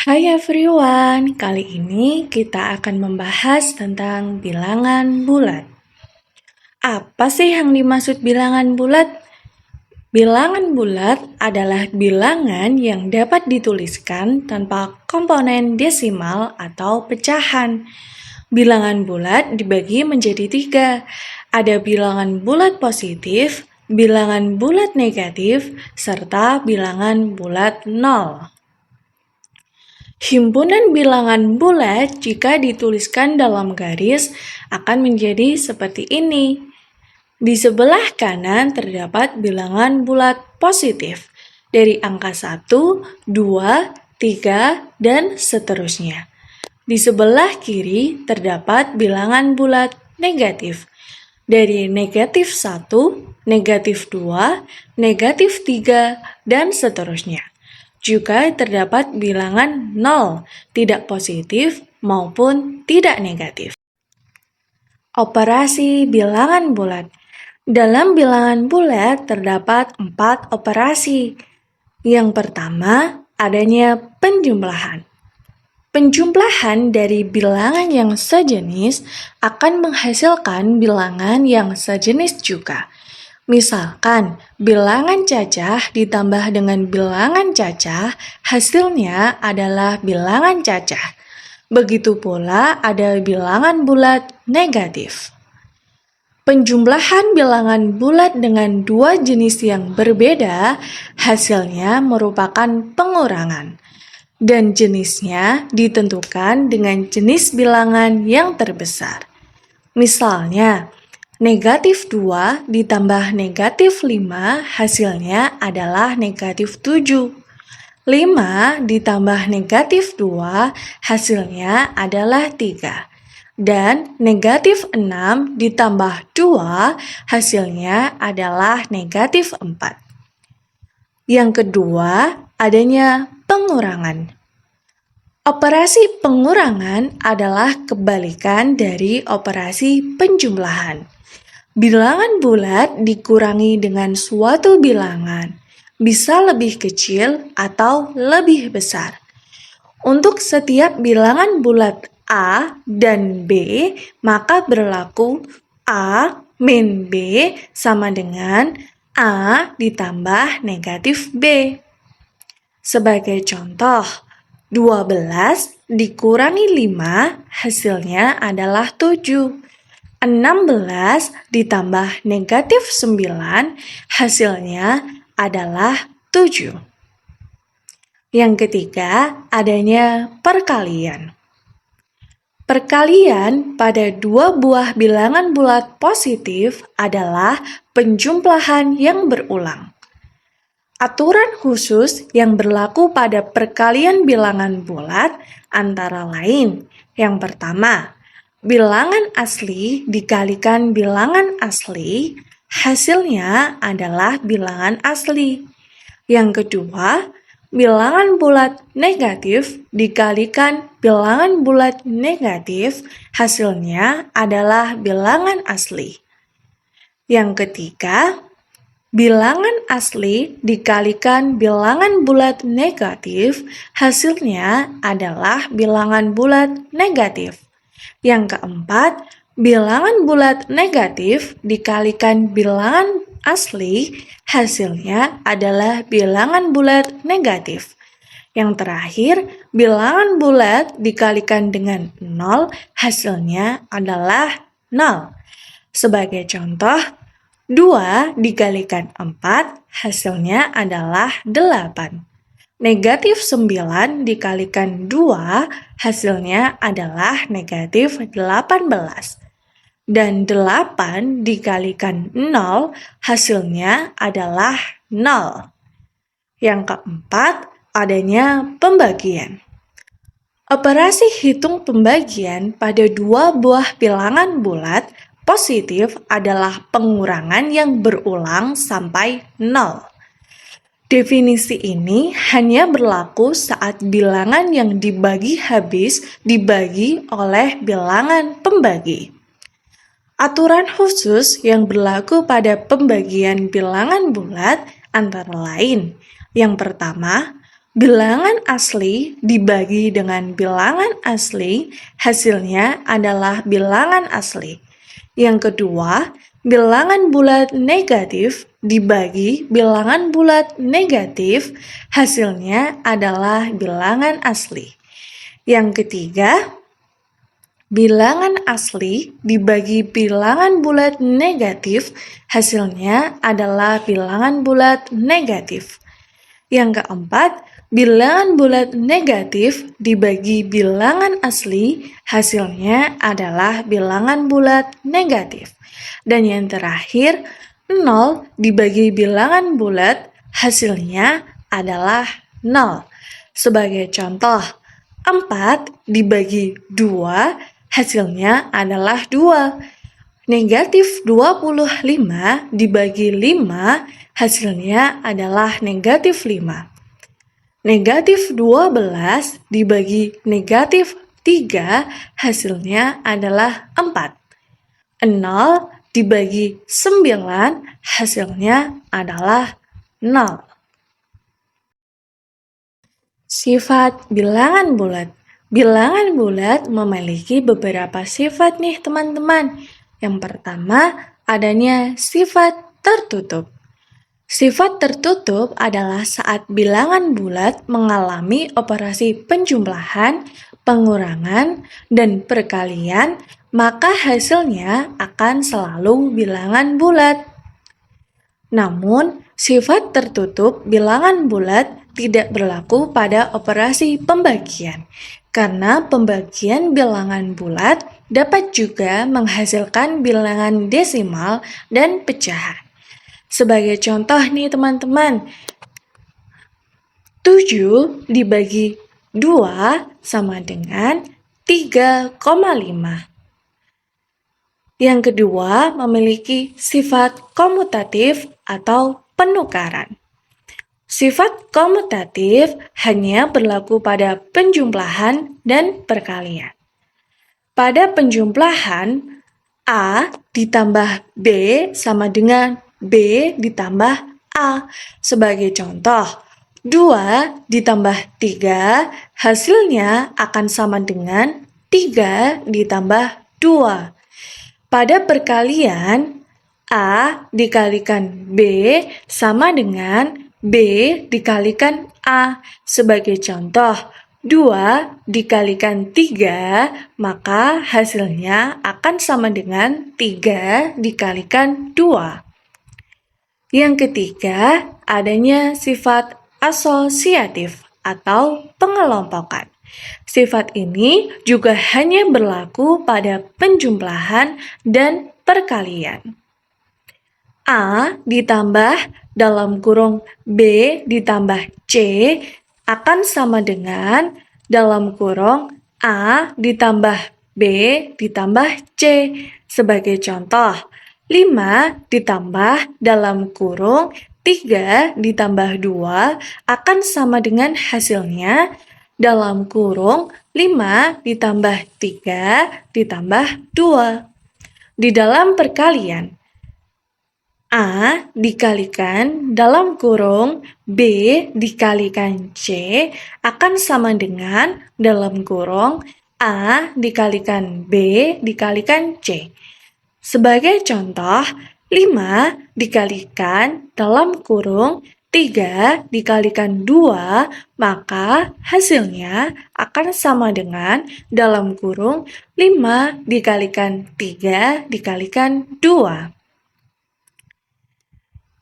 Hai everyone, kali ini kita akan membahas tentang bilangan bulat. Apa sih yang dimaksud bilangan bulat? Bilangan bulat adalah bilangan yang dapat dituliskan tanpa komponen desimal atau pecahan. Bilangan bulat dibagi menjadi 3. Ada bilangan bulat positif, bilangan bulat negatif, serta bilangan bulat 0. Himpunan bilangan bulat jika dituliskan dalam garis akan menjadi seperti ini. Di sebelah kanan terdapat bilangan bulat positif dari angka 1, 2, 3, dan seterusnya. Di sebelah kiri terdapat bilangan bulat negatif dari negatif 1, negatif 2, negatif 3, dan seterusnya. Juga terdapat bilangan 0, tidak positif maupun tidak negatif. Operasi bilangan bulat. Dalam bilangan bulat terdapat 4 operasi. Yang pertama, adanya penjumlahan. Penjumlahan dari bilangan yang sejenis akan menghasilkan bilangan yang sejenis juga. Misalkan, bilangan cacah ditambah dengan bilangan cacah, hasilnya adalah bilangan cacah. Begitu pula ada bilangan bulat negatif. Penjumlahan bilangan bulat dengan dua jenis yang berbeda, hasilnya merupakan pengurangan. Dan jenisnya ditentukan dengan jenis bilangan yang terbesar. Misalnya, negatif 2 ditambah negatif 5 hasilnya adalah negatif 7. 5 ditambah negatif 2 hasilnya adalah 3. Dan negatif 6 ditambah 2 hasilnya adalah negatif 4. Yang kedua, adanya pengurangan. Operasi pengurangan adalah kebalikan dari operasi penjumlahan. Bilangan bulat dikurangi dengan suatu bilangan, bisa lebih kecil atau lebih besar. Untuk setiap bilangan bulat A dan B, maka berlaku A min B sama dengan A ditambah negatif B. Sebagai contoh, 12 dikurangi 5 hasilnya adalah 7. 16 ditambah negatif 9 hasilnya adalah 7. Yang ketiga, adanya perkalian. Perkalian pada dua buah bilangan bulat positif adalah penjumlahan yang berulang. Aturan khusus yang berlaku pada perkalian bilangan bulat antara lain. Yang pertama, bilangan asli dikalikan bilangan asli, hasilnya adalah bilangan asli. Yang kedua, bilangan bulat negatif dikalikan bilangan bulat negatif, hasilnya adalah bilangan asli. Yang ketiga, bilangan asli dikalikan bilangan bulat negatif, hasilnya adalah bilangan bulat negatif. Yang keempat, bilangan bulat negatif dikalikan bilangan asli, hasilnya adalah bilangan bulat negatif. Yang terakhir, bilangan bulat dikalikan dengan 0, hasilnya adalah 0. Sebagai contoh, 2 dikalikan 4, hasilnya adalah 8. Negatif 9 dikalikan 2, hasilnya adalah negatif 18. Dan 8 dikalikan 0, hasilnya adalah 0. Yang keempat, adanya pembagian. Operasi hitung pembagian pada dua buah bilangan bulat positif adalah pengurangan yang berulang sampai 0. Definisi ini hanya berlaku saat bilangan yang dibagi habis dibagi oleh bilangan pembagi. Aturan khusus yang berlaku pada pembagian bilangan bulat antara lain. Yang pertama, Bilangan asli dibagi dengan bilangan asli, hasilnya adalah bilangan asli. Yang kedua, bilangan bulat negatif dibagi bilangan bulat negatif, hasilnya adalah bilangan asli. Yang ketiga, bilangan asli dibagi bilangan bulat negatif, hasilnya adalah bilangan bulat negatif. Yang keempat, bilangan bulat negatif dibagi bilangan asli, hasilnya adalah bilangan bulat negatif. Dan yang terakhir, 0 dibagi bilangan bulat, hasilnya adalah 0. Sebagai contoh, 4 dibagi 2, hasilnya adalah 2. Negatif 25 dibagi 5, hasilnya adalah negatif 5. Negatif 12 dibagi negatif 3, hasilnya adalah 4. 0 dibagi 9, hasilnya adalah 0. Sifat bilangan bulat. Bilangan bulat memiliki beberapa sifat nih teman-teman. Yang pertama, adanya sifat tertutup. Sifat tertutup adalah saat bilangan bulat mengalami operasi penjumlahan, pengurangan, dan perkalian, maka hasilnya akan selalu bilangan bulat. Namun, sifat tertutup bilangan bulat tidak berlaku pada operasi pembagian, karena pembagian bilangan bulat dapat juga menghasilkan bilangan desimal dan pecahan. Sebagai contoh nih teman-teman, 7 dibagi 2 sama dengan 3,5. Yang kedua memiliki sifat komutatif atau penukaran. Sifat komutatif hanya berlaku pada penjumlahan dan perkalian. Pada penjumlahan, A ditambah B sama dengan B ditambah A. Sebagai contoh, 2 ditambah 3 hasilnya akan sama dengan 3 ditambah 2. Pada perkalian, A dikalikan B sama dengan B dikalikan A. Sebagai contoh, 2 dikalikan 3, maka hasilnya akan sama dengan 3 dikalikan 2. Yang ketiga, adanya sifat asosiatif atau pengelompokan. Sifat ini juga hanya berlaku pada penjumlahan dan perkalian. A ditambah dalam kurung B ditambah C akan sama dengan dalam kurung A ditambah B ditambah C. Sebagai contoh, 5 ditambah dalam kurung 3 ditambah 2 akan sama dengan hasilnya dalam kurung 5 ditambah 3 ditambah 2. Di dalam perkalian, A dikalikan dalam kurung B dikalikan C akan sama dengan dalam kurung A dikalikan B dikalikan C. Sebagai contoh, 5 dikalikan dalam kurung 3 dikalikan 2, maka hasilnya akan sama dengan dalam kurung 5 dikalikan 3 dikalikan 2.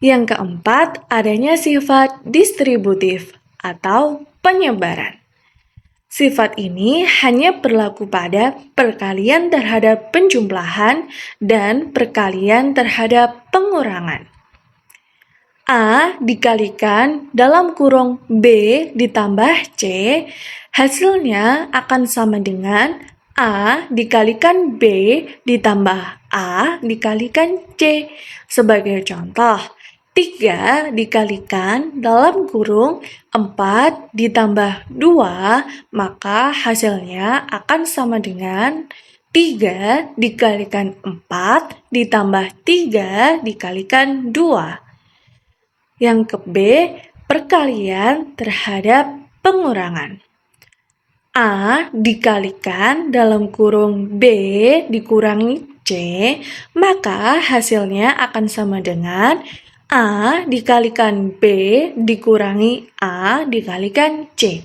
Yang keempat, adanya sifat distributif atau penyebaran. Sifat ini hanya berlaku pada perkalian terhadap penjumlahan dan perkalian terhadap pengurangan. A dikalikan dalam kurung B ditambah C, hasilnya akan sama dengan A dikalikan B ditambah A dikalikan C. Sebagai contoh, 3 dikalikan dalam kurung 4 ditambah 2, maka hasilnya akan sama dengan 3 dikalikan 4 ditambah 3 dikalikan 2. Yang ke B, perkalian terhadap pengurangan. A dikalikan dalam kurung B dikurangi C, maka hasilnya akan sama dengan A dikalikan B dikurangi A dikalikan C.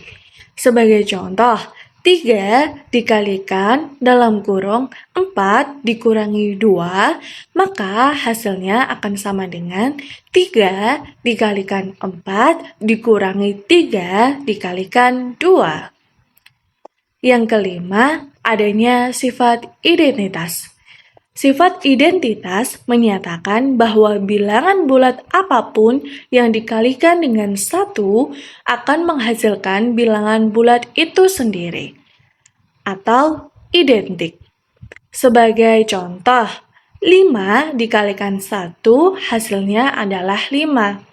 Sebagai contoh, 3 dikalikan dalam kurung 4 dikurangi 2, maka hasilnya akan sama dengan 3 dikalikan 4 dikurangi 3 dikalikan 2. Yang kelima, adanya sifat identitas. Sifat identitas menyatakan bahwa bilangan bulat apapun yang dikalikan dengan 1 akan menghasilkan bilangan bulat itu sendiri, atau identik. Sebagai contoh, 5 dikalikan 1 hasilnya adalah 5.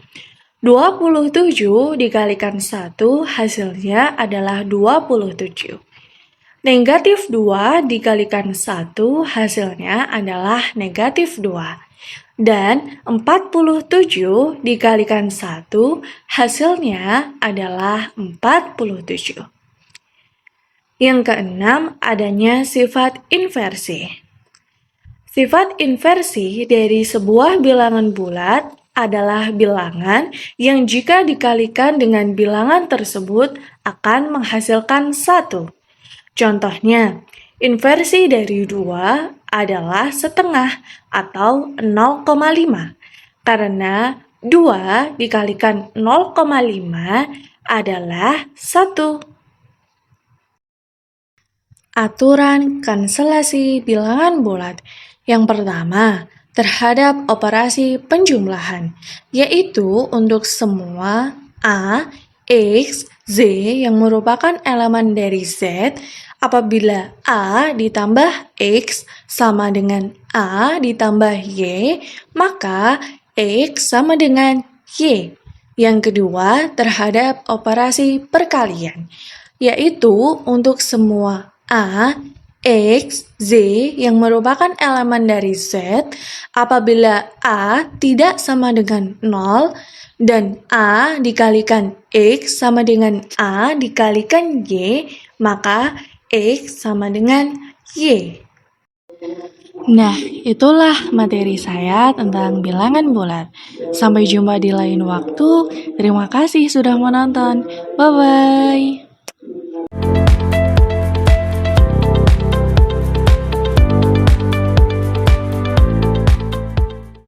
27 dikalikan 1 hasilnya adalah 27. Negatif 2 dikalikan 1 hasilnya adalah negatif 2. Dan 47 dikalikan 1 hasilnya adalah 47. Yang keenam, adanya sifat inversi. Sifat inversi dari sebuah bilangan bulat adalah bilangan yang jika dikalikan dengan bilangan tersebut akan menghasilkan 1. Contohnya, inversi dari 2 adalah setengah atau 0,5, karena 2 dikalikan 0,5 adalah 1. Aturan kanselasi bilangan bulat. Yang pertama, terhadap operasi penjumlahan, yaitu untuk semua A, X, Z yang merupakan elemen dari Z, apabila A ditambah X sama dengan A ditambah Y, maka X sama dengan Y. Yang kedua, terhadap operasi perkalian, yaitu untuk semua A, X, Z yang merupakan elemen dari Z, apabila A tidak sama dengan 0, dan A dikalikan X sama dengan A dikalikan Y, maka X sama dengan Y. Nah, itulah materi saya tentang bilangan bulat. Sampai jumpa di lain waktu. Terima kasih sudah menonton. Bye-bye.